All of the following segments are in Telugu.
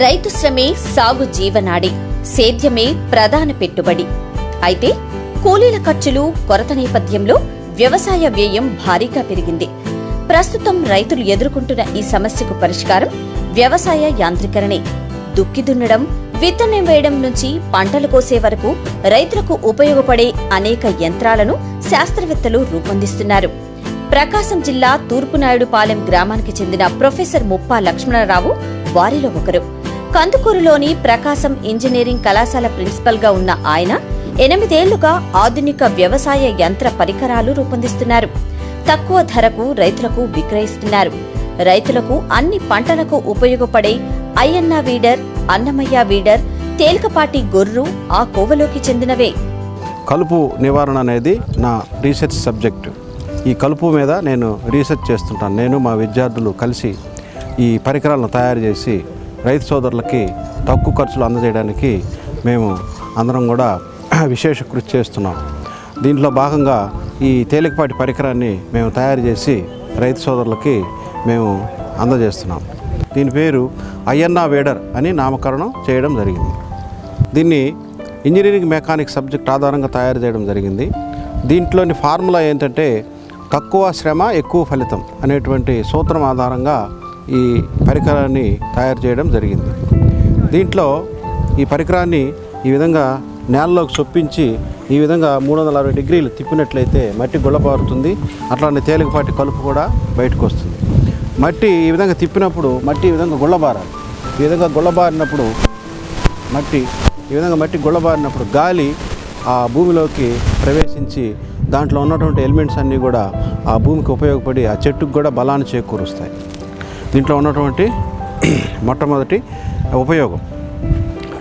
రైతు శ్రమే సాగు జీవనాడి, సేద్యమే ప్రధాన పెట్టుబడి. అయితే కూలీల ఖర్చులు కొరత నేపథ్యంలో వ్యవసాయ వ్యయం భారీగా పెరిగింది. ప్రస్తుతం రైతులు ఎదుర్కొంటున్న ఈ సమస్యకు పరిష్కారం వ్యవసాయ యాంత్రీకరణే. దుక్కి దున్నడం, విత్తనం వేయడం నుంచి పంటలు కోసే వరకు రైతులకు ఉపయోగపడే అనేక యంత్రాలను శాస్త్రవేత్తలు రూపొందిస్తున్నారు. ప్రకాశం జిల్లా తూర్పునాయుడుపాలెం గ్రామానికి చెందిన ప్రొఫెసర్ ముప్పా లక్ష్మణరావు వారిలో ఒకరు. కందుకూరులోని ప్రకాశం ఇంజనీరింగ్ కళాశాల ప్రిన్సిపల్ గా ఉన్న ఆయన 8 ఏళ్లుగా ఆధునిక వ్యవసాయ యంత్ర పరికరాలు రూపొందిస్తున్నారు. తక్కువ ధరకు రైతులకు విక్రయిస్తున్నారు. రైతులకు అన్ని పంటలకు ఉపయోగపడే అయ్యన్న వీడర్, అన్నమయ్య వీడర్, తేలికపాటి గొర్రు ఆ కోవలోకి చెందినవే. కలుపు నివారణ అనేది నా రీసెర్చ్ సబ్జెక్టు. ఈ కలుపు మీద నేను రీసెర్చ్ చేస్తుంటాను. నేను మా విద్యార్థులు కలిసి ఈ పరికరాలను తయారు చేసి రైతు సోదరులకి తక్కువ ఖర్చులు అందజేయడానికి మేము అందరం కూడా విశేష కృషి చేస్తున్నాం. దీంట్లో భాగంగా ఈ తేలికపాటి పరికరాన్ని మేము తయారు చేసి రైతు సోదరులకి మేము అందజేస్తున్నాం. దీని పేరు అయ్యన్న వీడర్ అని నామకరణం చేయడం జరిగింది. దీన్ని ఇంజనీరింగ్ మెకానిక్స్ సబ్జెక్ట్ ఆధారంగా తయారు చేయడం జరిగింది. దీంట్లోని ఫార్ములా ఏంటంటే తక్కువ శ్రమ ఎక్కువ ఫలితం అనేటువంటి సూత్రం ఆధారంగా ఈ పరికరాన్ని తయారు చేయడం జరిగింది. దీంట్లో ఈ పరికరాన్ని ఈ విధంగా నేలలోకి చొప్పించి ఈ విధంగా 360 డిగ్రీలు తిప్పినట్లయితే మట్టి గుల్లబారుతుంది. అట్లానే తేలికపాటి కలుపు కూడా బయటకు వస్తుంది. మట్టి ఈ విధంగా తిప్పినప్పుడు మట్టి ఈ విధంగా గుల్లబారాలి. ఈ విధంగా గుల్లబారినప్పుడు మట్టి గుల్లబారినప్పుడు గాలి ఆ భూమిలోకి ప్రవేశించి దాంట్లో ఉన్నటువంటి ఎలిమెంట్స్ అన్నీ కూడా ఆ భూమికి ఉపయోగపడి ఆ చెట్టుకు కూడా బలాన్ని చేకూరుస్తాయి. దీంట్లో ఉన్నటువంటి మొట్టమొదటి ఉపయోగం.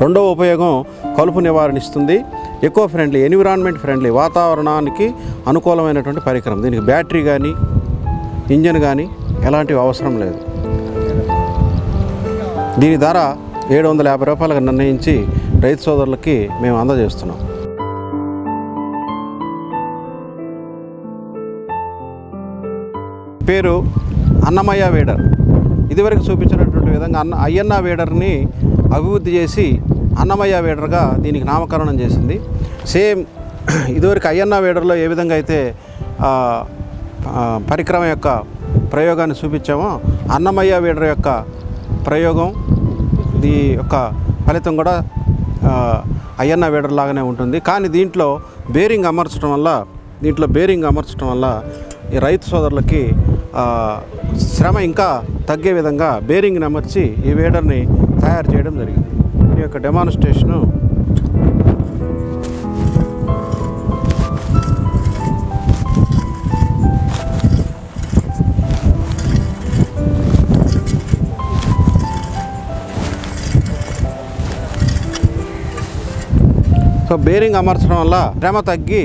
రెండవ ఉపయోగం కలుపు నివారణ ఇస్తుంది. ఎకో ఫ్రెండ్లీ, ఎన్విరాన్మెంట్ ఫ్రెండ్లీ, వాతావరణానికి అనుకూలమైనటువంటి పరికరం. దీనికి బ్యాటరీ కానీ ఇంజన్ కానీ ఎలాంటివి అవసరం లేదు. దీని ధర 750 రూపాయలుగా నిర్ణయించి రైతు సోదరులకి మేము అందజేస్తున్నాం. పేరు అన్నమయ్య వీడర్. ఇదివరకు చూపించినటువంటి విధంగా అయ్యన్న వీడర్ని అభివృద్ధి చేసి అన్నమయ్య వీడర్గా దీనికి నామకరణం చేసింది. సేమ్ ఇదివరకు అయ్యన్న వీడర్లో ఏ విధంగా అయితే పరికరం యొక్క ప్రయోగాన్ని చూపించామో అన్నమయ్య వీడర్ యొక్క ప్రయోగం, ఈ యొక్క ఫలితం కూడా అయ్యన్న వీడర్ లాగానే ఉంటుంది. కానీ దీంట్లో బేరింగ్ అమర్చడం వల్ల ఈ రైతు సోదరులకి శ్రమ ఇంకా తగ్గే విధంగా బేరింగ్ని అమర్చి ఈ వీడర్ని తయారు చేయడం జరిగింది. దీని యొక్క డెమాన్స్ట్రేషను బేరింగ్ అమర్చడం వల్ల శ్రమ తగ్గి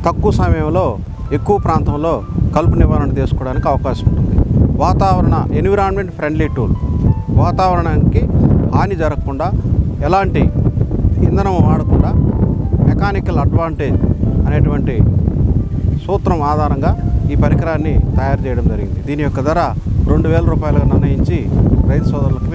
తక్కువ సమయంలో ఎక్కువ ప్రాంతంలో కలుపు నివారణ చేసుకోవడానికి అవకాశం ఉంటుంది. Environment friendly tool. వాతావరణానికి హాని జరగకుండా, ఎలాంటి ఇంధనం వాడకుండా మెకానికల్ అడ్వాంటేజ్ అనేటువంటి సూత్రం ఆధారంగా ఈ పరికరాన్ని తయారు చేయడం జరిగింది. దీని యొక్క ధర 2000 రూపాయలుగా నిర్ణయించి రైతు సోదరులకు